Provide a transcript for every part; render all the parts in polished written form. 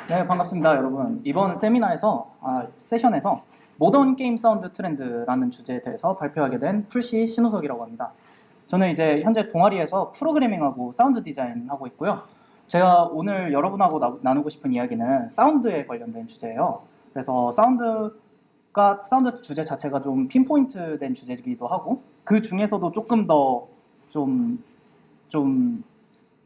네, 반갑습니다, 여러분. 이번 세션에서 모던 게임 사운드 트렌드라는 주제에 대해서 발표하게 된 풀씨 신우석이라고 합니다. 저는 이제 현재 동아리에서 프로그래밍하고 사운드 디자인 하고 있고요. 제가 오늘 여러분하고 나누고 싶은 이야기는 사운드에 관련된 주제예요. 그래서 사운드 주제 자체가 좀 핀포인트 된 주제이기도 하고, 그 중에서도 조금 더 좀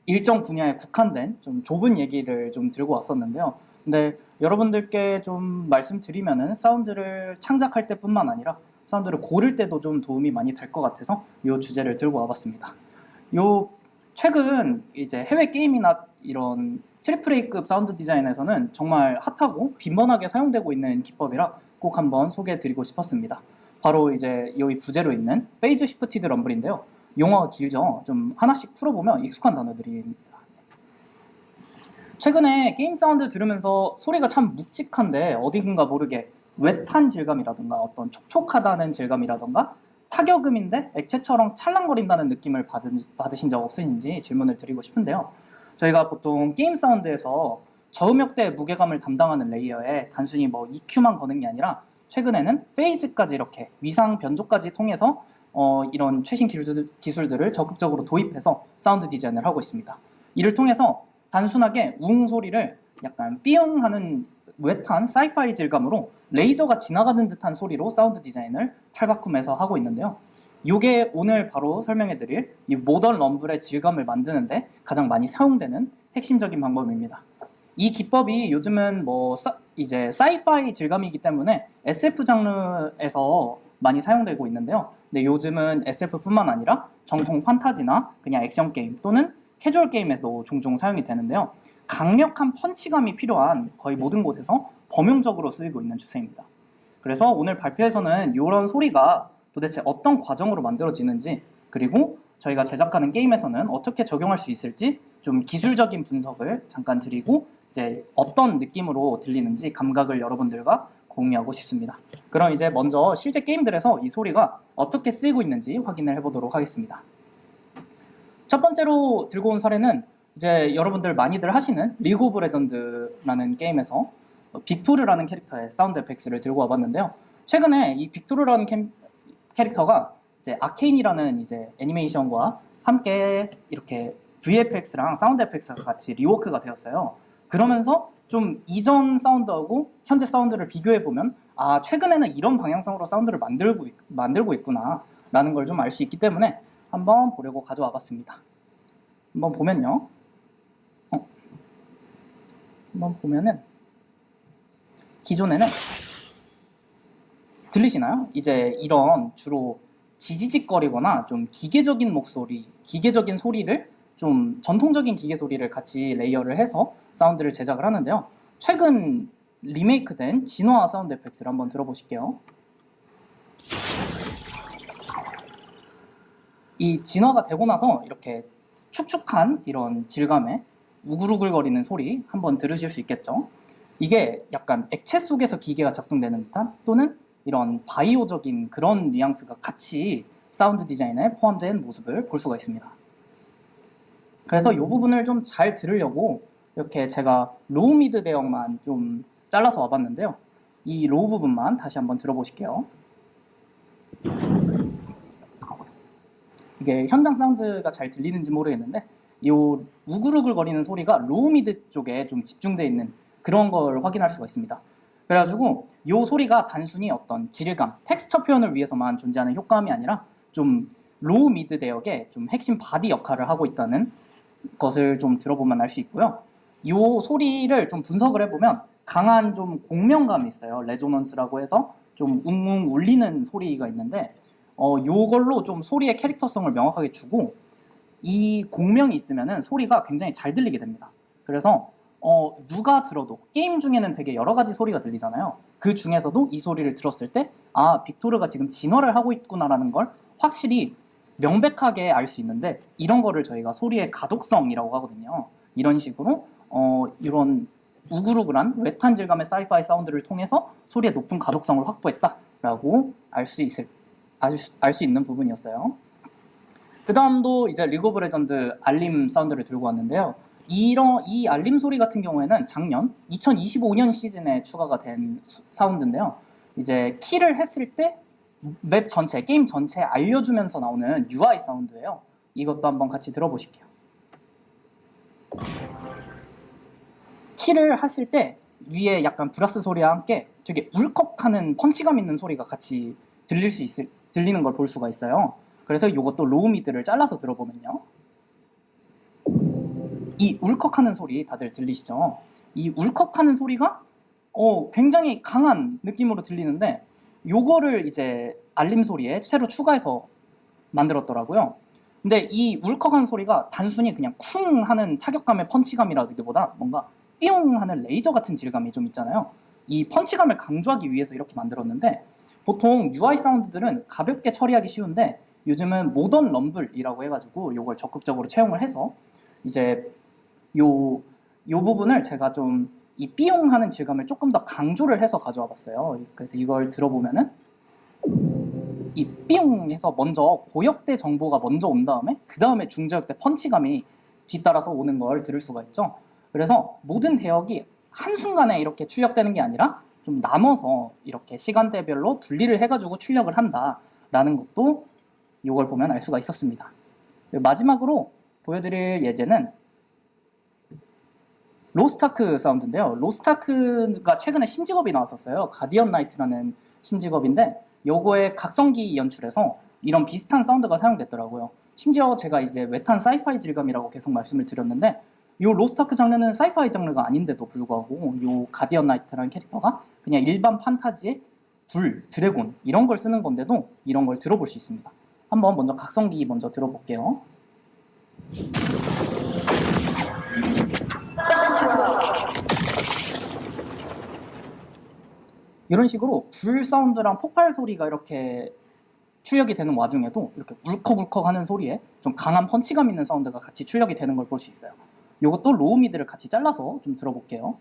일정 분야에 국한된 좀 좁은 얘기를 좀 들고 왔었는데요. 근데 여러분들께 좀 말씀드리면은 사운드를 창작할 때뿐만 아니라 사운드를 고를 때도 좀 도움이 많이 될 것 같아서 이 주제를 들고 와봤습니다. 최근 이제 해외 게임이나 이런 AAA급 사운드 디자인에서는 정말 핫하고 빈번하게 사용되고 있는 기법이라 꼭 한번 소개해드리고 싶었습니다. 바로 이제 여기 부제로 있는 페이즈 시프티드 럼블인데요. 용어가 길죠. 좀 하나씩 풀어보면 익숙한 단어들입니다. 최근에 게임 사운드 들으면서 소리가 참 묵직한데 어딘가 모르게 웨탄 질감이라던가 어떤 촉촉하다는 질감이라던가 타격음인데 액체처럼 찰랑거린다는 느낌을 받으신 적 없으신지 질문을 드리고 싶은데요. 저희가 보통 게임 사운드에서 저음역대의 무게감을 담당하는 레이어에 단순히 뭐 EQ만 거는 게 아니라 최근에는 페이즈까지 이렇게 위상 변조까지 통해서 이런 최신 기술들을 적극적으로 도입해서 사운드 디자인을 하고 있습니다. 이를 통해서 단순하게 웅 소리를 약간 삐용 하는 웨트한 사이파이 질감으로 레이저가 지나가는 듯한 소리로 사운드 디자인을 탈바꿈해서 하고 있는데요. 이게 오늘 바로 설명해드릴 이 모던 럼블의 질감을 만드는데 가장 많이 사용되는 핵심적인 방법입니다. 이 기법이 요즘은 이제 사이파이 질감이기 때문에 SF 장르에서 많이 사용되고 있는데요. 근데 요즘은 SF뿐만 아니라 정통 판타지나 그냥 액션 게임 또는 캐주얼 게임에도 종종 사용이 되는데요. 강력한 펀치감이 필요한 거의 모든 곳에서 범용적으로 쓰이고 있는 추세입니다. 그래서 오늘 발표에서는 이런 소리가 도대체 어떤 과정으로 만들어지는지, 그리고 저희가 제작하는 게임에서는 어떻게 적용할 수 있을지 좀 기술적인 분석을 잠깐 드리고 이제 어떤 느낌으로 들리는지 감각을 여러분들과 공유하고 싶습니다. 그럼 이제 먼저 실제 게임들에서 이 소리가 어떻게 쓰이고 있는지 확인을 해보도록 하겠습니다. 첫 번째로 들고 온 사례는 이제 여러분들 많이들 하시는 리그 오브 레전드라는 게임에서 빅토르라는 캐릭터의 사운드 에펙스를 들고 와봤는데요. 최근에 이 빅토르라는 캐릭터가 이제 아케인이라는 이제 애니메이션과 함께 이렇게 VFX랑 사운드 에펙스가 같이 리워크가 되었어요. 그러면서 좀 이전 사운드하고 현재 사운드를 비교해보면 아, 최근에는 이런 방향성으로 사운드를 만들고 있구나 라는 걸 좀 알 수 있기 때문에 한번 보려고 가져와 봤습니다. 한번 보면요. 한번 보면은 기존에는 들리시나요? 이제 이런 주로 지지직거리거나 좀 기계적인 목소리, 기계적인 소리를 좀 전통적인 기계 소리를 같이 레이어를 해서 사운드를 제작을 하는데요. 최근 리메이크된 진화 사운드 에펙스를 한번 들어보실게요. 이 진화가 되고 나서 이렇게 축축한 이런 질감의 우글우글거리는 소리 한번 들으실 수 있겠죠. 이게 약간 액체 속에서 기계가 작동되는 듯한 또는 이런 바이오적인 그런 뉘앙스가 같이 사운드 디자인에 포함된 모습을 볼 수가 있습니다. 그래서 이 부분을 좀 잘 들으려고 이렇게 제가 로우 미드 대역만 좀 잘라서 와봤는데요. 이 로우 부분만 다시 한번 들어보실게요. 이게 현장 사운드가 잘 들리는지 모르겠는데 이 우글우글거리는 소리가 로우 미드 쪽에 좀 집중되어 있는 그런 걸 확인할 수가 있습니다. 그래가지고 이 소리가 단순히 어떤 질감, 텍스처 표현을 위해서만 존재하는 효과음이 아니라 좀 로우 미드 대역의 좀 핵심 바디 역할을 하고 있다는 것을 좀 들어보면 알 수 있고요. 이 소리를 좀 분석을 해보면 강한 좀 공명감이 있어요. 레조넌스라고 해서 좀 웅웅 울리는 소리가 있는데 요걸로 좀 소리의 캐릭터성을 명확하게 주고 이 공명이 있으면은 소리가 굉장히 잘 들리게 됩니다. 그래서 누가 들어도 게임 중에는 되게 여러 가지 소리가 들리잖아요. 그 중에서도 이 소리를 들었을 때 아, 빅토르가 지금 진화를 하고 있구나라는 걸 확실히 명백하게 알 수 있는데 이런 거를 저희가 소리의 가독성이라고 하거든요. 이런 식으로 이런 우글우글한 웨탄 질감의 사이파이 사운드를 통해서 소리의 높은 가독성을 확보했다라고 알 수 있는 부분이었어요. 그 다음도 이제 리그 오브 레전드 알림 사운드를 들고 왔는데요. 이 알림 소리 같은 경우에는 작년 2025년 시즌에 추가가 된 사운드인데요. 이제 키를 했을 때 맵 전체, 게임 전체에 알려주면서 나오는 UI 사운드예요. 이것도 한번 같이 들어보실게요. 키를 했을 때 위에 약간 브라스 소리와 함께 되게 울컥하는 펀치감 있는 소리가 같이 들리는 걸 볼 수가 있어요. 그래서 이것도 로우 미드를 잘라서 들어보면요. 이 울컥하는 소리 다들 들리시죠? 이 울컥하는 소리가 굉장히 강한 느낌으로 들리는데 요거를 이제 알림 소리에 새로 추가해서 만들었더라고요. 근데 이 울컥한 소리가 단순히 그냥 쿵 하는 타격감의 펀치감이라기보다 뭔가 삐용 하는 레이저 같은 질감이 좀 있잖아요. 이 펀치감을 강조하기 위해서 이렇게 만들었는데 보통 UI 사운드들은 가볍게 처리하기 쉬운데 요즘은 모던 럼블이라고 해가지고 요걸 적극적으로 채용을 해서 이제 요 부분을 제가 좀 이 삐용하는 질감을 조금 더 강조를 해서 가져와 봤어요. 그래서 이걸 들어보면은 이 삐용 해서 먼저 고역대 정보가 먼저 온 다음에 그 다음에 중저역대 펀치감이 뒤따라서 오는 걸 들을 수가 있죠. 그래서 모든 대역이 한순간에 이렇게 출력되는 게 아니라 좀 나눠서 이렇게 시간대별로 분리를 해가지고 출력을 한다라는 것도 이걸 보면 알 수가 있었습니다. 마지막으로 보여드릴 예제는 로스트아크 사운드인데요. 로스트아크가 최근에 신직업이 나왔었어요. 가디언 나이트라는 신직업인데 요거의 각성기 연출에서 이런 비슷한 사운드가 사용됐더라고요. 심지어 제가 이제 외탄 사이파이 질감이라고 계속 말씀을 드렸는데 요 로스트아크 장르는 사이파이 장르가 아닌데도 불구하고 요 가디언 나이트라는 캐릭터가 그냥 일반 판타지의 불, 드래곤 이런 걸 쓰는 건데도 이런 걸 들어볼 수 있습니다. 한번 먼저 각성기 먼저 들어볼게요. 이런 식으로 불 사운드랑 폭발 소리가 이렇게 출력이 되는 와중에도 이렇게 울컥울컥 하는 소리에 좀 강한 펀치감 있는 사운드가 같이 출력이 되는 걸 볼 수 있어요. 이것도 로우 미드를 같이 잘라서 좀 들어볼게요.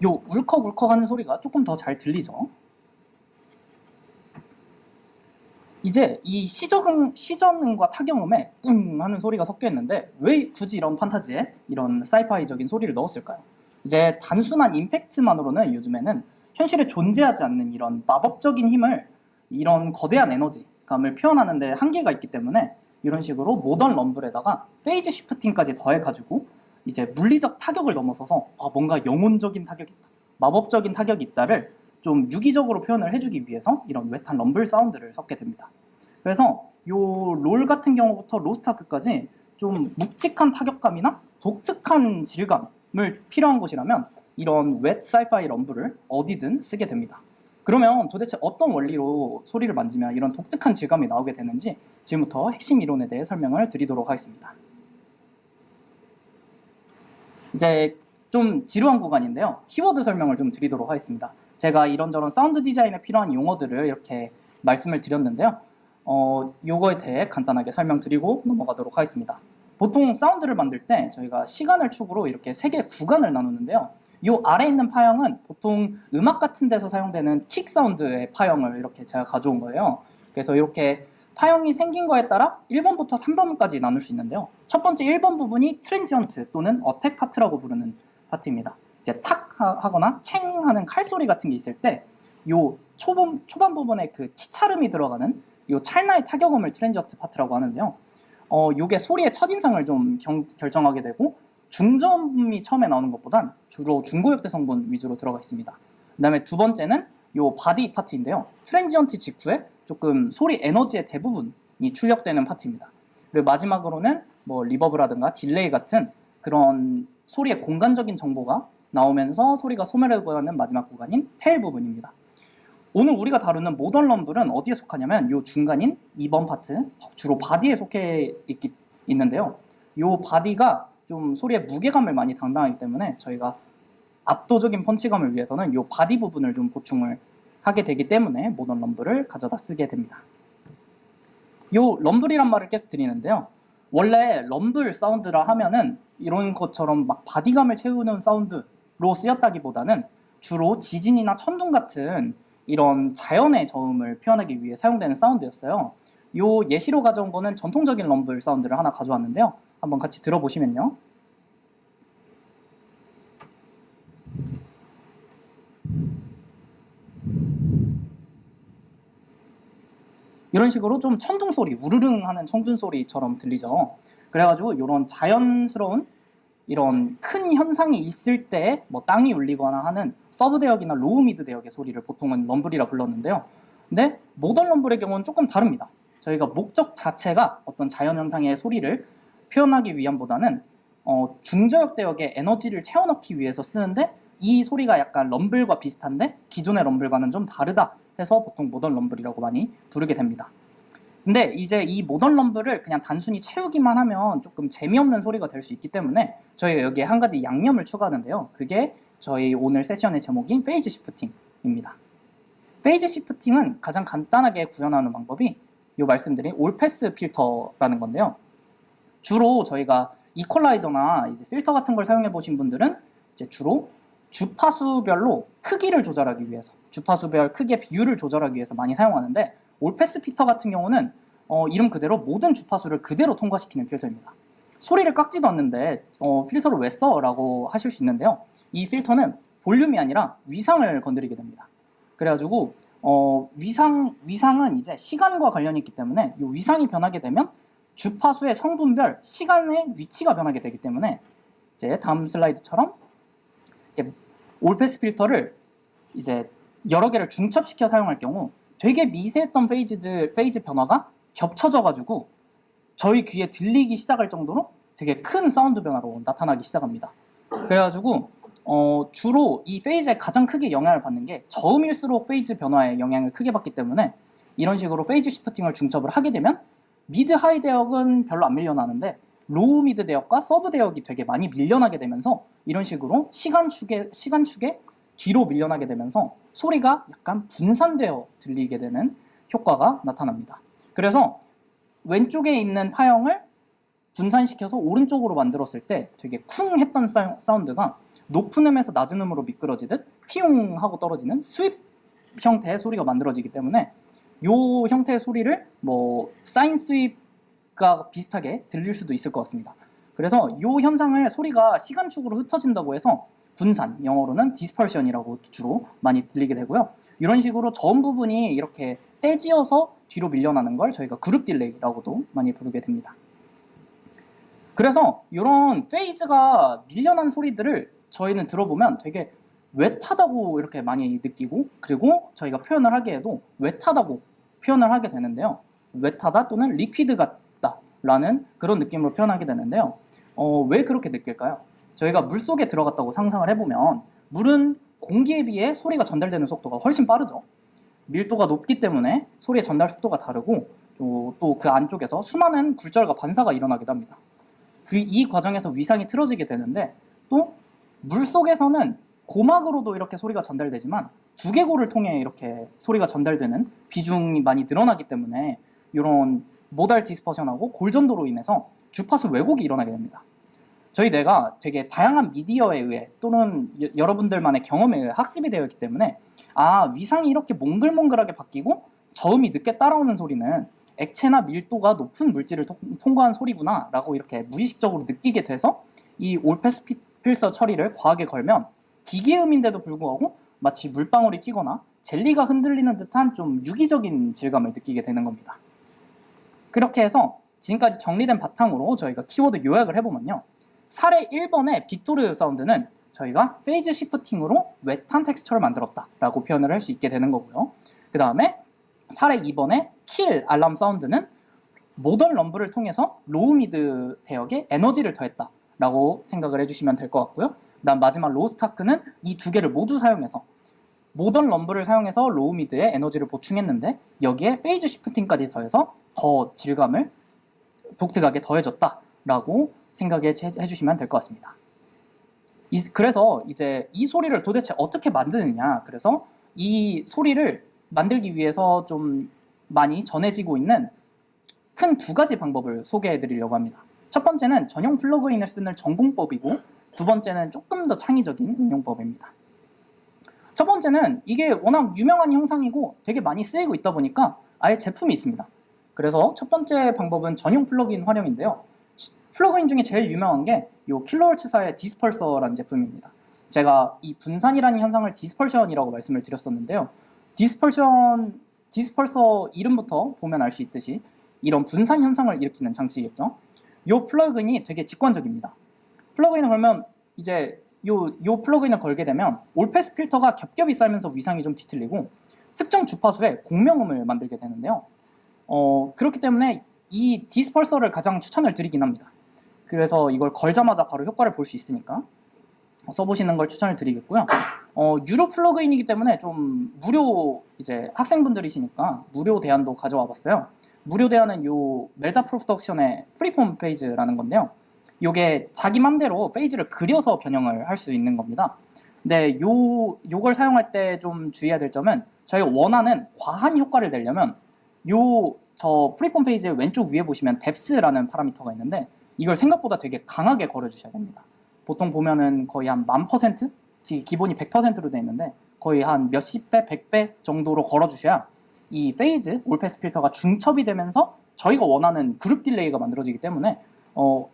요 울컥울컥 하는 소리가 조금 더 잘 들리죠. 이제 이 시전음과 타경음에 꿍 하는 소리가 섞여 있는데 왜 굳이 이런 판타지에 이런 사이파이적인 소리를 넣었을까요? 이제 단순한 임팩트만으로는 요즘에는 현실에 존재하지 않는 이런 마법적인 힘을 이런 거대한 에너지감을 표현하는 데 한계가 있기 때문에 이런 식으로 모던 럼블에다가 페이즈 시프팅까지 더해가지고 이제 물리적 타격을 넘어서서 뭔가 영혼적인 타격이 있다, 마법적인 타격이 있다를 좀 유기적으로 표현을 해주기 위해서 이런 웨탄 럼블 사운드를 섞게 됩니다. 그래서 요 롤 같은 경우부터 로스트아크까지 좀 묵직한 타격감이나 독특한 질감을 필요한 곳이라면 이런 웻 사이파이 럼블을 어디든 쓰게 됩니다. 그러면 도대체 어떤 원리로 소리를 만지면 이런 독특한 질감이 나오게 되는지 지금부터 핵심 이론에 대해 설명을 드리도록 하겠습니다. 이제 좀 지루한 구간인데요. 키워드 설명을 좀 드리도록 하겠습니다. 제가 이런저런 사운드 디자인에 필요한 용어들을 이렇게 말씀을 드렸는데요. 요거에 대해 간단하게 설명드리고 넘어가도록 하겠습니다. 보통 사운드를 만들 때 저희가 시간을 축으로 이렇게 3개의 구간을 나누는데요. 요 아래 있는 파형은 보통 음악 같은 데서 사용되는 킥 사운드의 파형을 이렇게 제가 가져온 거예요. 그래서 이렇게 파형이 생긴 거에 따라 1번부터 3번까지 나눌 수 있는데요. 첫 번째 1번 부분이 트랜지언트 또는 어택 파트라고 부르는 파트입니다. 이제 탁 하거나 챙 하는 칼소리 같은 게 있을 때 요 초반 부분에 그 치차름이 들어가는 요 찰나의 타격음을 트랜지언트 파트라고 하는데요. 요게 소리의 첫인상을 좀 결정하게 되고 중저음이 처음에 나오는 것보단 주로 중고역대 성분 위주로 들어가 있습니다. 그 다음에 두 번째는 요 바디 파트인데요. 트랜지언트 직후에 조금 소리 에너지의 대부분이 출력되는 파트입니다. 그리고 마지막으로는 뭐 리버브라든가 딜레이 같은 그런 소리의 공간적인 정보가 나오면서 소리가 소멸하고 가는 마지막 구간인 테일 부분입니다. 오늘 우리가 다루는 모던 럼블은 어디에 속하냐면 요 중간인 2번 파트, 주로 바디에 속해 있는데요. 요 바디가 좀 소리의 무게감을 많이 담당하기 때문에 저희가 압도적인 펀치감을 위해서는 요 바디 부분을 좀 보충을 하게 되기 때문에 모던 럼블을 가져다 쓰게 됩니다. 요 럼블이란 말을 계속 드리는데요. 원래 럼블 사운드라 하면은 이런 것처럼 막 바디감을 채우는 사운드로 쓰였다기보다는 주로 지진이나 천둥 같은 이런 자연의 저음을 표현하기 위해 사용되는 사운드였어요. 요 예시로 가져온 거는 전통적인 럼블 사운드를 하나 가져왔는데요. 한번 같이 들어보시면요. 이런 식으로 좀 천둥 소리, 우르릉 하는 청준 소리처럼 들리죠. 그래가지고 이런 자연스러운 이런 큰 현상이 있을 때 뭐 땅이 울리거나 하는 서브 대역이나 로우 미드 대역의 소리를 보통은 럼블이라 불렀는데요. 근데 모던 럼블의 경우는 조금 다릅니다. 저희가 목적 자체가 어떤 자연 현상의 소리를 표현하기 위함보다는 중저역 대역의 에너지를 채워넣기 위해서 쓰는데 이 소리가 약간 럼블과 비슷한데 기존의 럼블과는 좀 다르다 해서 보통 모던 럼블이라고 많이 부르게 됩니다. 근데 이제 이 모던 럼블을 그냥 단순히 채우기만 하면 조금 재미없는 소리가 될 수 있기 때문에 저희가 여기에 한 가지 양념을 추가하는데요. 그게 저희 오늘 세션의 제목인 페이즈 시프팅입니다. 페이즈 시프팅은 가장 간단하게 구현하는 방법이 요 말씀드린 올패스 필터라는 건데요. 주로 저희가 이퀄라이저나 이제 필터 같은 걸 사용해 보신 분들은 이제 주로 주파수별로 크기를 조절하기 위해서, 주파수별 크기의 비율을 조절하기 위해서 많이 사용하는데, 올패스 필터 같은 경우는 이름 그대로 모든 주파수를 그대로 통과시키는 필터입니다. 소리를 깎지도 않는데 필터를 왜 써? 라고 하실 수 있는데요. 이 필터는 볼륨이 아니라 위상을 건드리게 됩니다. 그래가지고 위상은 이제 시간과 관련이 있기 때문에 이 위상이 변하게 되면 주파수의 성분별 시간의 위치가 변하게 되기 때문에 이제 다음 슬라이드처럼 올패스 필터를 이제 여러 개를 중첩시켜 사용할 경우 되게 미세했던 페이즈 변화가 겹쳐져 가지고 저희 귀에 들리기 시작할 정도로 되게 큰 사운드 변화로 나타나기 시작합니다. 그래가지고 주로 이 페이즈에 가장 크게 영향을 받는 게 저음일수록 페이즈 변화에 영향을 크게 받기 때문에 이런 식으로 페이즈 시프팅을 중첩을 하게 되면 미드 하이 대역은 별로 안 밀려나는데 로우 미드 대역과 서브 대역이 되게 많이 밀려나게 되면서 이런 식으로 시간축에 뒤로 밀려나게 되면서 소리가 약간 분산되어 들리게 되는 효과가 나타납니다. 그래서 왼쪽에 있는 파형을 분산시켜서 오른쪽으로 만들었을 때 되게 쿵 했던 사운드가 높은 음에서 낮은 음으로 미끄러지듯 피웅 하고 떨어지는 스윕 형태의 소리가 만들어지기 때문에 이 형태의 소리를 뭐 사인 스윕과 비슷하게 들릴 수도 있을 것 같습니다. 그래서 이 현상을 소리가 시간축으로 흩어진다고 해서 분산, 영어로는 디스퍼션이라고 주로 많이 들리게 되고요. 이런 식으로 전 부분이 이렇게 떼지어서 뒤로 밀려나는 걸 저희가 그룹 딜레이라고도 많이 부르게 됩니다. 그래서 이런 페이즈가 밀려난 소리들을 저희는 들어보면 되게 웻하다고 이렇게 많이 느끼고, 그리고 저희가 표현을 하기에도 웻하다고 표현을 하게 되는데요. 웻하다 또는 리퀴드 같다라는 그런 느낌으로 표현하게 되는데요. 왜 그렇게 느낄까요? 저희가 물속에 들어갔다고 상상을 해보면 물은 공기에 비해 소리가 전달되는 속도가 훨씬 빠르죠. 밀도가 높기 때문에 소리의 전달 속도가 다르고 또 그 안쪽에서 수많은 굴절과 반사가 일어나기도 합니다. 이 과정에서 위상이 틀어지게 되는데, 또 물속에서는 고막으로도 이렇게 소리가 전달되지만 두개골을 통해 이렇게 소리가 전달되는 비중이 많이 늘어나기 때문에 이런 모달 디스퍼션하고 골전도로 인해서 주파수 왜곡이 일어나게 됩니다. 저희 뇌가 되게 다양한 미디어에 의해 또는 여러분들만의 경험에 의해 학습이 되어 있기 때문에 위상이 이렇게 몽글몽글하게 바뀌고 저음이 늦게 따라오는 소리는 액체나 밀도가 높은 물질을 통과한 소리구나 라고 이렇게 무의식적으로 느끼게 돼서 이 올패스 필터 처리를 과하게 걸면 기계음인데도 불구하고 마치 물방울이 튀거나 젤리가 흔들리는 듯한 좀 유기적인 질감을 느끼게 되는 겁니다. 그렇게 해서 지금까지 정리된 바탕으로 저희가 키워드 요약을 해보면요. 사례 1번의 빅토르 사운드는 저희가 페이즈 시프팅으로 웻한 텍스처를 만들었다 라고 표현을 할 수 있게 되는 거고요. 그 다음에 사례 2번의 킬 알람 사운드는 모던 럼블을 통해서 로우 미드 대역에 에너지를 더했다 라고 생각을 해주시면 될 것 같고요. 그 다음 마지막 로스타크는 이 두 개를 모두 사용해서 모던 럼블을 사용해서 로우 미드에 에너지를 보충했는데 여기에 페이즈 시프팅까지 더해서 더 질감을 독특하게 더해줬다 라고 생각해 주시면 될 것 같습니다. 그래서 이제 이 소리를 도대체 어떻게 만드느냐, 그래서 이 소리를 만들기 위해서 좀 많이 전해지고 있는 큰 두 가지 방법을 소개해 드리려고 합니다. 첫 번째는 전용 플러그인을 쓰는 전공법이고, 두 번째는 조금 더 창의적인 응용법입니다. 첫 번째는 이게 워낙 유명한 형상이고 되게 많이 쓰이고 있다 보니까 아예 제품이 있습니다. 그래서 첫 번째 방법은 전용 플러그인 활용인데요. 플러그인 중에 제일 유명한 게 이 킬로월츠사의 디스펄서라는 제품입니다. 제가 이 분산이라는 현상을 디스펄션이라고 말씀을 드렸었는데요. 디스펄서 이름부터 보면 알 수 있듯이 이런 분산 현상을 일으키는 장치겠죠. 이 플러그인이 되게 직관적입니다. 플러그인을 걸면 이제 요 플러그인을 걸게 되면 올패스 필터가 겹겹이 쌓이면서 위상이 좀 뒤틀리고 특정 주파수에 공명음을 만들게 되는데요. 그렇기 때문에 이 디스펄서를 가장 추천을 드리긴 합니다. 그래서 이걸 걸자마자 바로 효과를 볼 수 있으니까 써보시는 걸 추천을 드리겠고요. 유료 플러그인이기 때문에 좀 무료 이제 학생분들이시니까 무료 대안도 가져와 봤어요. 무료 대안은 요 멜다 프로덕션의 프리폼 페이지라는 건데요. 요게 자기 맘대로 페이지를 그려서 변형을 할 수 있는 겁니다. 근데 요걸 사용할 때 좀 주의해야 될 점은 저희가 원하는 과한 효과를 내려면 저 프리폼 페이지의 왼쪽 위에 보시면 뎁스라는 파라미터가 있는데 이걸 생각보다 되게 강하게 걸어주셔야 됩니다. 보통 보면은 거의 한 1000%? 기본이 100%로 되어 있는데 거의 한 몇십 배, 100배 정도로 걸어주셔야 이 페이즈, 올패스 필터가 중첩이 되면서 저희가 원하는 그룹 딜레이가 만들어지기 때문에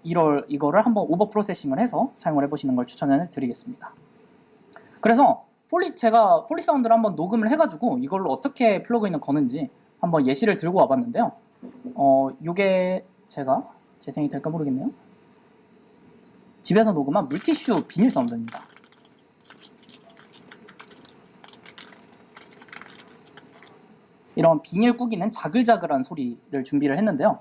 이거를 한번 오버 프로세싱을 해서 사용을 해보시는 걸 추천을 드리겠습니다. 그래서 제가 폴리 사운드를 한번 녹음을 해가지고 이걸로 어떻게 플러그인을 거는지 한번 예시를 들고 와봤는데요. 요게 제가 재생이 될까 모르겠네요. 집에서 녹음한 물티슈 비닐 사운드입니다. 이런 비닐 꾸기는 자글자글한 소리를 준비를 했는데요.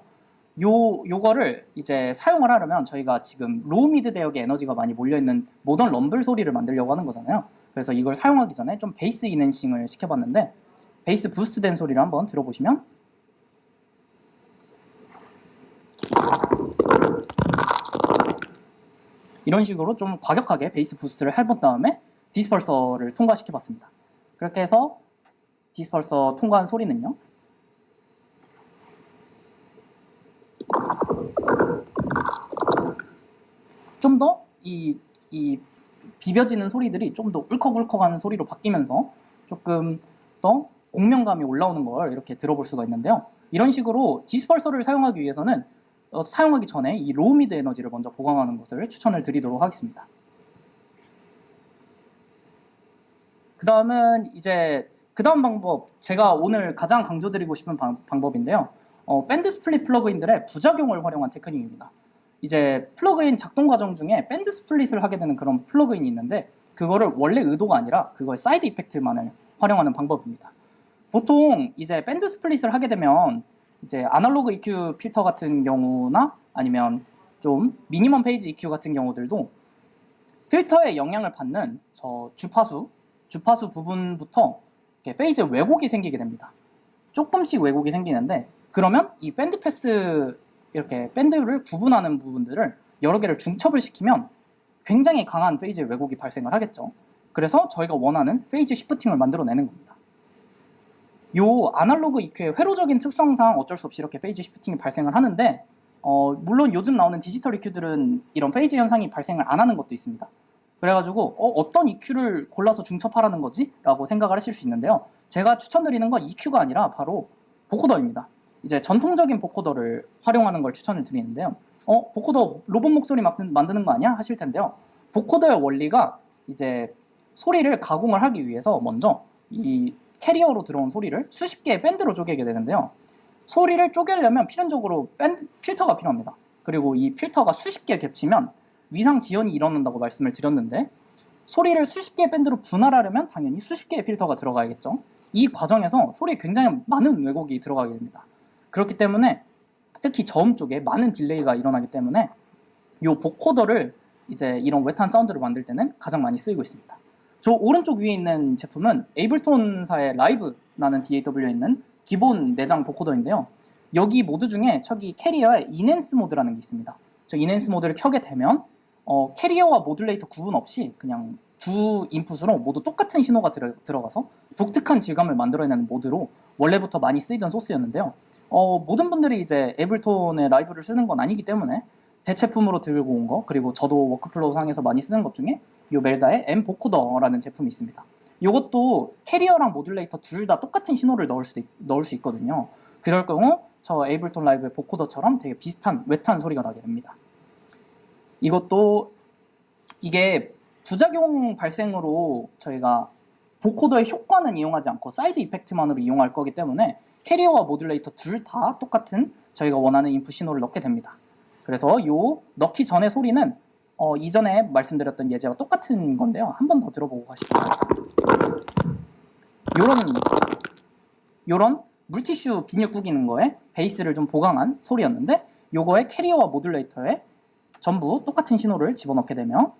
요거를 이제 사용을 하려면 저희가 지금 로우 미드 대역에 에너지가 많이 몰려있는 모던 럼블 소리를 만들려고 하는 거잖아요. 그래서 이걸 사용하기 전에 좀 베이스 이낸싱을 시켜봤는데 베이스 부스트 된 소리를 한번 들어보시면 이런 식으로 좀 과격하게 베이스 부스트를 해본 다음에 디스펄서를 통과시켜봤습니다. 그렇게 해서 디스펄서 통과한 소리는요. 좀 더 이 비벼지는 소리들이 좀 더 울컥울컥하는 소리로 바뀌면서 조금 더 공명감이 올라오는 걸 이렇게 들어볼 수가 있는데요. 이런 식으로 디스펄서를 사용하기 위해서는 사용하기 전에 이 로우 미드 에너지를 먼저 보강하는 것을 추천을 드리도록 하겠습니다. 그 다음 방법, 제가 오늘 가장 강조드리고 싶은 방법인데요. 밴드 스플릿 플러그인들의 부작용을 활용한 테크닉입니다. 이제 플러그인 작동 과정 중에 밴드 스플릿을 하게 되는 그런 플러그인이 있는데 그거를 원래 의도가 아니라 그걸 사이드 이펙트만을 활용하는 방법입니다. 보통 이제 밴드 스플릿을 하게 되면 이제 아날로그 EQ 필터 같은 경우나 아니면 좀 미니멈 페이지 EQ 같은 경우들도 필터에 영향을 받는 저 주파수 부분부터 이렇게 페이즈 왜곡이 생기게 됩니다. 조금씩 왜곡이 생기는데 그러면 이 밴드 패스 이렇게 밴드를 구분하는 부분들을 여러 개를 중첩을 시키면 굉장히 강한 페이즈 왜곡이 발생을 하겠죠. 그래서 저희가 원하는 페이즈 시프팅을 만들어내는 겁니다. 요 아날로그 EQ의 회로적인 특성상 어쩔 수 없이 이렇게 페이지 시프팅이 발생을 하는데 물론 요즘 나오는 디지털 EQ들은 이런 페이지 현상이 발생을 안 하는 것도 있습니다. 그래가지고 어떤 EQ를 골라서 중첩하라는 거지? 라고 생각을 하실 수 있는데요. 제가 추천드리는 건 EQ가 아니라 바로 보코더입니다. 이제 전통적인 보코더를 활용하는 걸 추천을 드리는데요. 보코더 로봇 목소리 만드는 거 아니야? 하실 텐데요. 보코더의 원리가 이제 소리를 가공을 하기 위해서 먼저 이 캐리어로 들어온 소리를 수십 개의 밴드로 쪼개게 되는데요. 소리를 쪼개려면 필연적으로 필터가 필요합니다. 그리고 이 필터가 수십 개 겹치면 위상 지연이 일어난다고 말씀을 드렸는데 소리를 수십 개의 밴드로 분할하려면 당연히 수십 개의 필터가 들어가야겠죠. 이 과정에서 소리에 굉장히 많은 왜곡이 들어가게 됩니다. 그렇기 때문에 특히 저음 쪽에 많은 딜레이가 일어나기 때문에 이 보코더를 이제 이런 웨트한 사운드를 만들 때는 가장 많이 쓰이고 있습니다. 저 오른쪽 위에 있는 제품은 에이블톤사의 라이브라는 DAW에 있는 기본 내장 보코더인데요. 여기 모드 중에 저기 캐리어에 인핸스 모드라는 게 있습니다. 저 인핸스 모드를 켜게 되면 캐리어와 모듈레이터 구분 없이 그냥 두 인풋으로 모두 똑같은 신호가 들어가서 독특한 질감을 만들어내는 모드로 원래부터 많이 쓰이던 소스였는데요. 모든 분들이 이제 에이블톤의 라이브를 쓰는 건 아니기 때문에 대체품으로 들고 온 거, 그리고 저도 워크플로우 상에서 많이 쓰는 것 중에 이 멜다의 M 보코더라는 제품이 있습니다. 이것도 캐리어랑 모듈레이터 둘 다 똑같은 신호를 넣을 수 있거든요. 그럴 경우 저 에이블톤 라이브의 보코더처럼 되게 비슷한 웨트한 소리가 나게 됩니다. 이것도 이게 부작용 발생으로 저희가 보코더의 효과는 이용하지 않고 사이드 이펙트만으로 이용할 거기 때문에 캐리어와 모듈레이터 둘 다 똑같은 저희가 원하는 인풋 신호를 넣게 됩니다. 그래서 요 넣기 전의 소리는 이전에 말씀드렸던 예제와 똑같은 건데요. 한 번 더 들어보고 가실게요. 요런 물티슈 비닐 구기는 거에 베이스를 좀 보강한 소리였는데 요거의 캐리어와 모듈레이터에 전부 똑같은 신호를 집어넣게 되면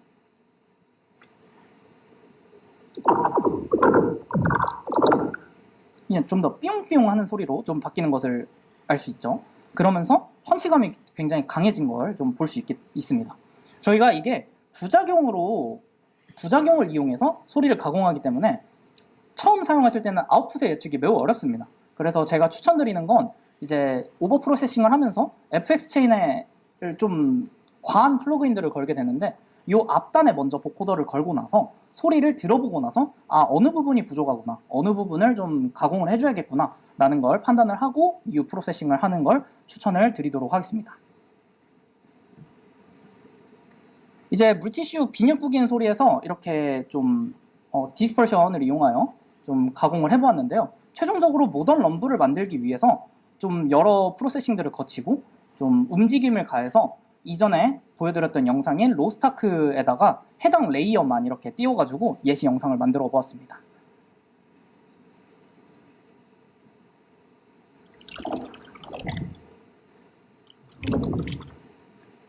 그냥 좀 더 삐용삐용 하는 소리로 좀 바뀌는 것을 알 수 있죠. 그러면서 펀치감이 굉장히 강해진 걸 좀 볼 수 있습니다. 저희가 이게 부작용을 이용해서 소리를 가공하기 때문에 처음 사용하실 때는 아웃풋의 예측이 매우 어렵습니다. 그래서 제가 추천드리는 건 이제 오버 프로세싱을 하면서 FX 체인에 좀 과한 플러그인들을 걸게 되는데 이 앞단에 먼저 보코더를 걸고 나서 소리를 들어보고 나서 어느 부분이 부족하구나, 어느 부분을 좀 가공을 해줘야겠구나 라는 걸 판단을 하고 이후 프로세싱을 하는 걸 추천을 드리도록 하겠습니다. 이제 물티슈 비닐 구기는 소리에서 이렇게 좀 디스퍼션을 이용하여 좀 가공을 해보았는데요. 최종적으로 모던 럼블을 만들기 위해서 좀 여러 프로세싱들을 거치고 좀 움직임을 가해서 이전에 보여드렸던 영상인 로스타크에다가 해당 레이어만 이렇게 띄워가지고 예시 영상을 만들어 보았습니다.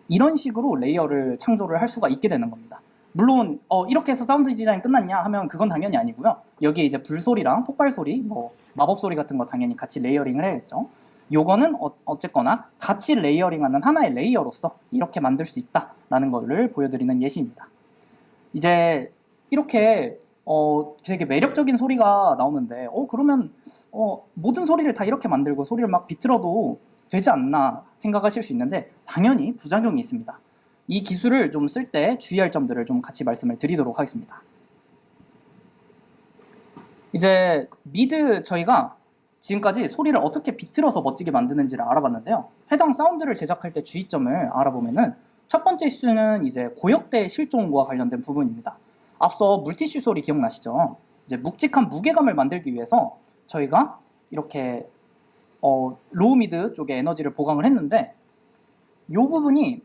이런 식으로 레이어를 창조를 할 수가 있게 되는 겁니다. 물론 이렇게 해서 사운드 디자인 끝났냐 하면 그건 당연히 아니고요. 여기에 이제 불소리랑 폭발소리, 뭐 마법소리 같은 거 당연히 같이 레이어링을 해야겠죠. 요거는 어쨌거나 같이 레이어링하는 하나의 레이어로서 이렇게 만들 수 있다라는 거를 보여드리는 예시입니다. 이제 이렇게 되게 매력적인 소리가 나오는데 그러면 모든 소리를 다 이렇게 만들고 소리를 막 비틀어도 되지 않나 생각하실 수 있는데 당연히 부작용이 있습니다. 이 기술을 좀 쓸 때 주의할 점들을 좀 같이 말씀을 드리도록 하겠습니다. 이제 미드 저희가 지금까지 소리를 어떻게 비틀어서 멋지게 만드는지를 알아봤는데요. 해당 사운드를 제작할 때 주의점을 알아보면은 첫 번째 이슈는 이제 고역대 실종과 관련된 부분입니다. 앞서 물티슈 소리 기억나시죠? 이제 묵직한 무게감을 만들기 위해서 저희가 이렇게 로우 미드 쪽에 에너지를 보강을 했는데 이 부분이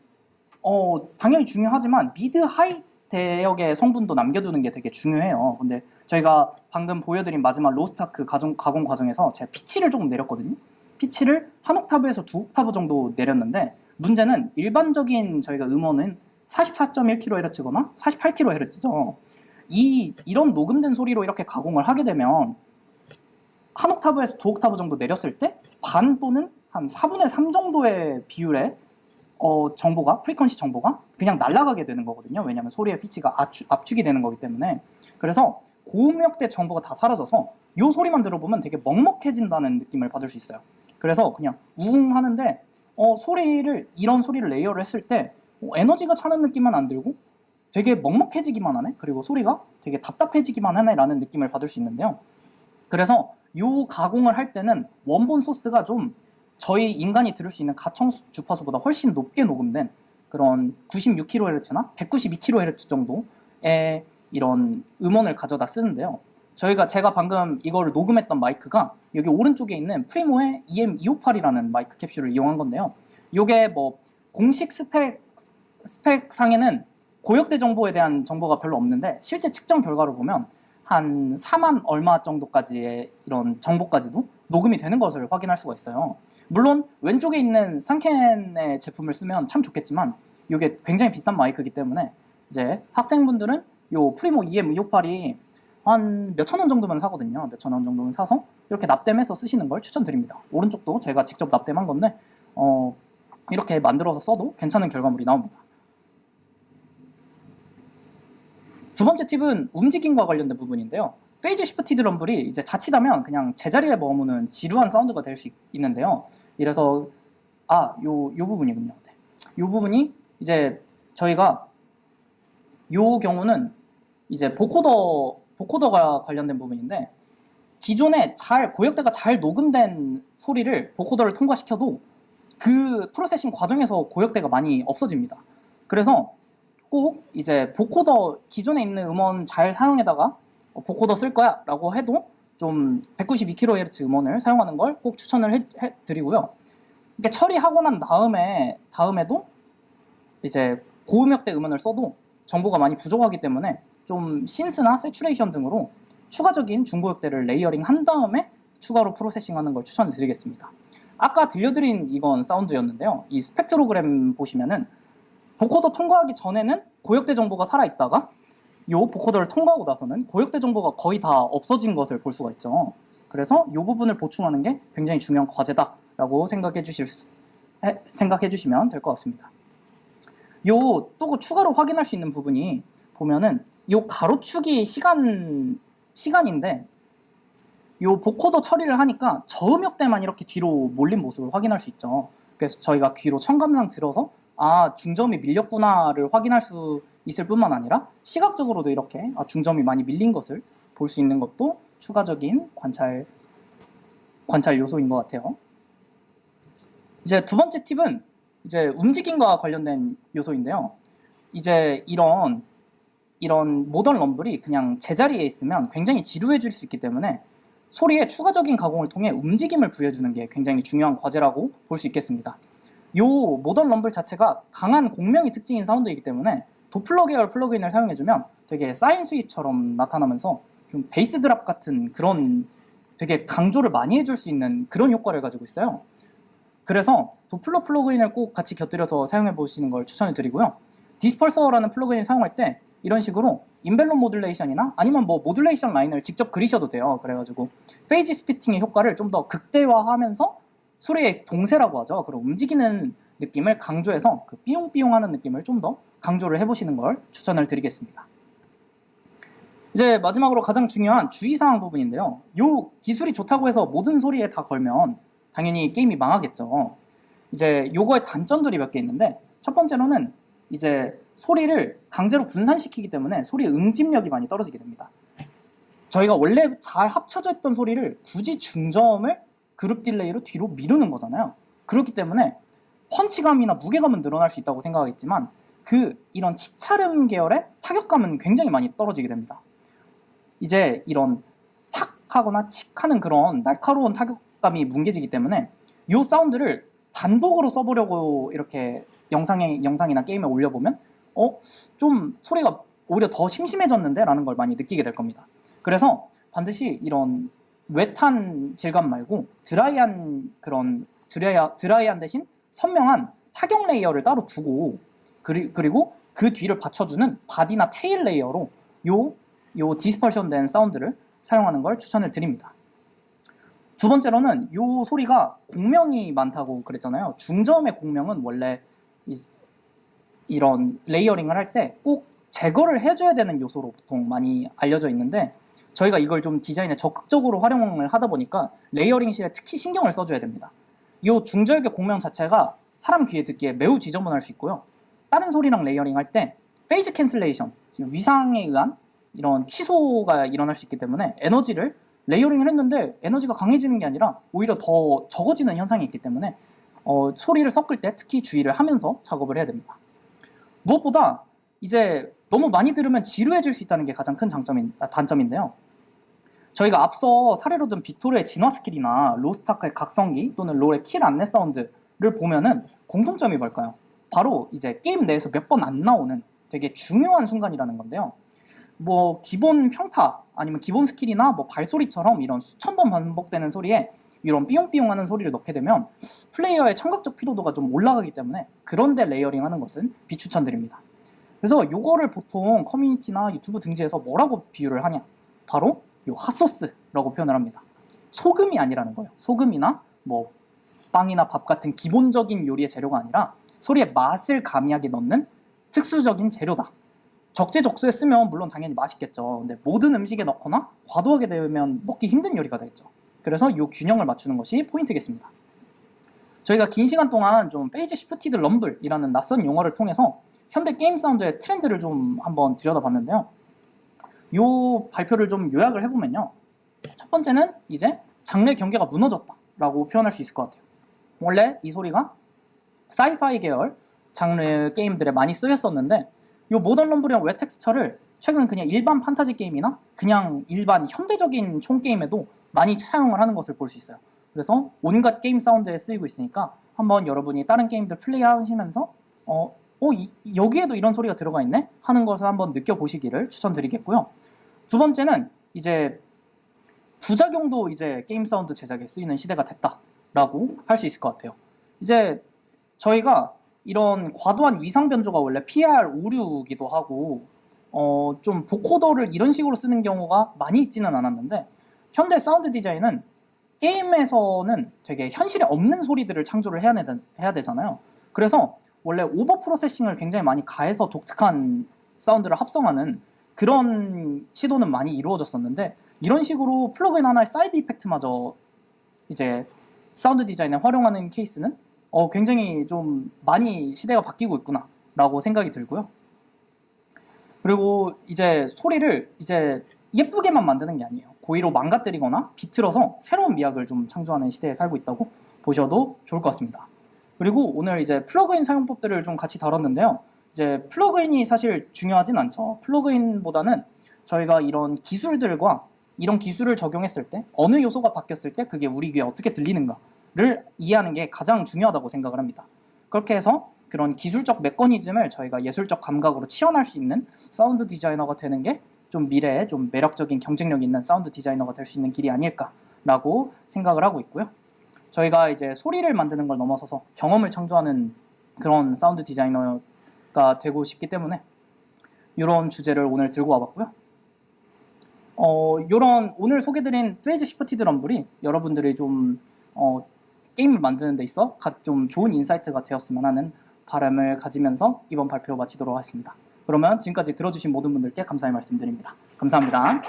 당연히 중요하지만 미드 하이 대역의 성분도 남겨두는 게 되게 중요해요. 근데 저희가 방금 보여드린 마지막 로스타크 가공 과정에서 제가 피치를 조금 내렸거든요. 피치를 한 옥타브에서 두 옥타브 정도 내렸는데 문제는 일반적인 저희가 음원은 44.1kHz거나 48kHz죠. 이런 녹음된 소리로 이렇게 가공을 하게 되면 한 옥타브에서 두 옥타브 정도 내렸을 때 반 또는 한 4분의 3 정도의 비율의 정보가, 프리퀀시 정보가 그냥 날아가게 되는 거거든요. 왜냐하면 소리의 피치가 압축이 되는 거기 때문에. 그래서 고음역대 정보가 다 사라져서 이 소리만 들어보면 되게 먹먹해진다는 느낌을 받을 수 있어요. 그래서 그냥 우웅 하는데 이런 소리를 레이어를 했을 때 에너지가 차는 느낌만 안 들고 되게 먹먹해지기만 하네? 그리고 소리가 되게 답답해지기만 하네? 라는 느낌을 받을 수 있는데요. 그래서 이 가공을 할 때는 원본 소스가 좀 저희 인간이 들을 수 있는 가청 주파수보다 훨씬 높게 녹음된 그런 96kHz나 192kHz 정도의 이런 음원을 가져다 쓰는데요. 제가 방금 이걸 녹음했던 마이크가 여기 오른쪽에 있는 프리모의 EM258이라는 마이크 캡슐을 이용한 건데요. 이게 뭐 공식 스펙 상에는 고역대 정보에 대한 정보가 별로 없는데 실제 측정 결과를 보면 한 4만 얼마 정도까지의 이런 정보까지도 녹음이 되는 것을 확인할 수가 있어요. 물론 왼쪽에 있는 상캔의 제품을 쓰면 참 좋겠지만 이게 굉장히 비싼 마이크이기 때문에 이제 학생분들은 요 프리모 EM258이 한 몇천 원 정도면 사거든요. 몇천 원 정도면 사서 이렇게 납땜해서 쓰시는 걸 추천드립니다. 오른쪽도 제가 직접 납땜한 건데 이렇게 만들어서 써도 괜찮은 결과물이 나옵니다. 두 번째 팁은 움직임과 관련된 부분인데요. 페이즈 시프티드 럼블이 이제 자칫하면 그냥 제자리에 머무는 지루한 사운드가 될 수 있는데요. 이래서 요 부분이군요. 네. 요 부분이 이제 저희가 요 경우는 이제 보코더 보코더가 관련된 부분인데 기존에 고역대가 잘 녹음된 소리를 보코더를 통과시켜도 그 프로세싱 과정에서 고역대가 많이 없어집니다. 그래서 꼭 이제 보코더 기존에 있는 음원 잘 사용에다가 보코더 쓸 거야 라고 해도 좀 192kHz 음원을 사용하는 걸 꼭 추천을 해드리고요. 이게 처리하고 난 다음에도 이제 고음역대 음원을 써도 정보가 많이 부족하기 때문에 좀 신스나 세츄레이션 등으로 추가적인 중고역대를 레이어링 한 다음에 추가로 프로세싱하는 걸 추천드리겠습니다. 아까 들려드린 이건 사운드였는데요. 이 스펙트로그램 보시면은 보코더 통과하기 전에는 고역대 정보가 살아있다가 요 보코더를 통과하고 나서는 고역대 정보가 거의 다 없어진 것을 볼 수가 있죠. 그래서 이 부분을 보충하는 게 굉장히 중요한 과제다라고 생각해 주시면 될 것 같습니다. 또 추가로 확인할 수 있는 부분이 보면은 요 가로축이 시간인데 요 보코더 처리를 하니까 저음역대만 이렇게 뒤로 몰린 모습을 확인할 수 있죠. 그래서 저희가 귀로 청감상 들어서 중저음이 밀렸구나를 확인할 수 있을 뿐만 아니라 시각적으로도 이렇게 중저음이 많이 밀린 것을 볼 수 있는 것도 추가적인 관찰 요소인 것 같아요. 이제 두 번째 팁은 이제 움직임과 관련된 요소인데요. 이제 이런 모던 럼블이 그냥 제자리에 있으면 굉장히 지루해질 수 있기 때문에 소리에 추가적인 가공을 통해 움직임을 부여해주는 게 굉장히 중요한 과제라고 볼 수 있겠습니다. 요 모던 럼블 자체가 강한 공명이 특징인 사운드이기 때문에 도플러 계열 플러그인을 사용해주면 되게 사인 스윗처럼 나타나면서 좀 베이스 드랍 같은 그런 되게 강조를 많이 해줄 수 있는 그런 효과를 가지고 있어요. 그래서 도플러 플러그인을 꼭 같이 곁들여서 사용해 보시는 걸 추천을 드리고요. 디스펄서라는 플러그인을 사용할 때 이런 식으로 인벨론 모듈레이션이나 아니면 뭐 모듈레이션 라인을 직접 그리셔도 돼요. 그래가지고 페이지 스피팅의 효과를 좀 더 극대화하면서 소리의 동세라고 하죠. 그런 움직이는 느낌을 강조해서 그 삐용삐용하는 느낌을 좀 더 강조를 해보시는 걸 추천을 드리겠습니다. 이제 마지막으로 가장 중요한 주의사항 부분인데요. 요 기술이 좋다고 해서 모든 소리에 다 걸면 당연히 게임이 망하겠죠. 이제 요거의 단점들이 몇 개 있는데 첫 번째로는 이제 소리를 강제로 분산시키기 때문에 소리의 응집력이 많이 떨어지게 됩니다. 저희가 원래 잘 합쳐져 있던 소리를 굳이 중저음을 그룹 딜레이로 뒤로 미루는 거잖아요. 그렇기 때문에 펀치감이나 무게감은 늘어날 수 있다고 생각하겠지만 이런 치차름 계열의 타격감은 굉장히 많이 떨어지게 됩니다. 이제 이런 탁 하거나 칙 하는 그런 날카로운 타격감이 뭉개지기 때문에 이 사운드를 단독으로 써보려고 이렇게 영상이나 게임에 올려보면 좀 소리가 오히려 더 심심해졌는데 라는 걸 많이 느끼게 될 겁니다. 그래서 반드시 이런 웨트한 질감 말고 드라이한 대신 선명한 타격 레이어를 따로 두고 그리고 그 뒤를 받쳐주는 바디나 테일 레이어로 요 디스퍼션 된 사운드를 사용하는 걸 추천을 드립니다. 두 번째로는 요 소리가 공명이 많다고 그랬잖아요. 중저음의 공명은 원래 이런 레이어링을 할 때 꼭 제거를 해줘야 되는 요소로 보통 많이 알려져 있는데 저희가 이걸 좀 디자인에 적극적으로 활용을 하다 보니까 레이어링 시에 특히 신경을 써줘야 됩니다. 이 중저역의 공명 자체가 사람 귀에 듣기에 매우 지저분할 수 있고요. 다른 소리랑 레이어링 할 때 페이즈 캔슬레이션, 위상에 의한 이런 취소가 일어날 수 있기 때문에 에너지를 레이어링을 했는데 에너지가 강해지는 게 아니라 오히려 더 적어지는 현상이 있기 때문에 소리를 섞을 때 특히 주의를 하면서 작업을 해야 됩니다. 무엇보다 이제 너무 많이 들으면 지루해질 수 있다는 게 가장 큰 단점인데요. 저희가 앞서 사례로 든 빅토르의 진화 스킬이나 로스트아크의 각성기 또는 롤의 킬 안내 사운드를 보면은 공통점이 뭘까요? 바로 이제 게임 내에서 몇 번 안 나오는 되게 중요한 순간이라는 건데요. 뭐 기본 평타 아니면 기본 스킬이나 뭐 발소리처럼 이런 수천 번 반복되는 소리에 이런 삐용삐용하는 소리를 넣게 되면 플레이어의 청각적 피로도가 좀 올라가기 때문에 그런데 레이어링하는 것은 비추천드립니다. 그래서 이거를 보통 커뮤니티나 유튜브 등지에서 뭐라고 비유를 하냐? 바로 요 핫소스라고 표현을 합니다. 소금이 아니라는 거예요. 소금이나 뭐 빵이나 밥 같은 기본적인 요리의 재료가 아니라 소리의 맛을 가미하게 넣는 특수적인 재료다. 적재적소에 쓰면 물론 당연히 맛있겠죠. 근데 모든 음식에 넣거나 과도하게 되면 먹기 힘든 요리가 되겠죠. 그래서 이 균형을 맞추는 것이 포인트겠습니다. 저희가 긴 시간 동안 좀 페이지 시프티드 럼블이라는 낯선 용어를 통해서 현대 게임 사운드의 트렌드를 좀 한번 들여다봤는데요. 요 발표를 좀 요약을 해보면요. 첫 번째는 이제 장르 경계가 무너졌다라고 표현할 수 있을 것 같아요. 원래 이 소리가 사이파이 계열 장르 게임들에 많이 쓰였었는데 요 모던 럼블이랑 웹 텍스처를 최근 그냥 일반 판타지 게임이나 그냥 일반 현대적인 총 게임에도 많이 차용을 하는 것을 볼 수 있어요. 그래서 온갖 게임 사운드에 쓰이고 있으니까 한번 여러분이 다른 게임들 플레이하시면서 여기에도 이런 소리가 들어가 있네? 하는 것을 한번 느껴보시기를 추천드리겠고요. 두 번째는 이제 부작용도 이제 게임 사운드 제작에 쓰이는 시대가 됐다라고 할 수 있을 것 같아요. 이제 저희가 이런 과도한 위상 변조가 원래 PR 오류기도 하고 좀 보코더를 이런 식으로 쓰는 경우가 많이 있지는 않았는데 현대 사운드 디자인은 게임에서는 되게 현실에 없는 소리들을 창조를 해야 되잖아요. 그래서 원래 오버 프로세싱을 굉장히 많이 가해서 독특한 사운드를 합성하는 그런 시도는 많이 이루어졌었는데 이런 식으로 플러그인 하나의 사이드 이펙트마저 이제 사운드 디자인에 활용하는 케이스는 굉장히 좀 많이 시대가 바뀌고 있구나 라고 생각이 들고요. 그리고 이제 소리를 이제 예쁘게만 만드는 게 아니에요. 고의로 망가뜨리거나 비틀어서 새로운 미학을 좀 창조하는 시대에 살고 있다고 보셔도 좋을 것 같습니다. 그리고 오늘 이제 플러그인 사용법들을 좀 같이 다뤘는데요. 이제 플러그인이 사실 중요하진 않죠. 플러그인보다는 저희가 이런 기술들과 이런 기술을 적용했을 때 어느 요소가 바뀌었을 때 그게 우리 귀에 어떻게 들리는가를 이해하는 게 가장 중요하다고 생각을 합니다. 그렇게 해서 그런 기술적 메커니즘을 저희가 예술적 감각으로 치환할 수 있는 사운드 디자이너가 되는 게 좀 미래에 좀 매력적인 경쟁력 있는 사운드 디자이너가 될 수 있는 길이 아닐까라고 생각을 하고 있고요. 저희가 이제 소리를 만드는 걸 넘어서서 경험을 창조하는 그런 사운드 디자이너가 되고 싶기 때문에 이런 주제를 오늘 들고 와봤고요. 이런 오늘 소개드린 페이지 시프티드 럼블이 여러분들이 좀 게임을 만드는 데 있어 좀 좋은 인사이트가 되었으면 하는 바람을 가지면서 이번 발표 마치도록 하겠습니다. 그러면 지금까지 들어주신 모든 분들께 감사의 말씀드립니다. 감사합니다.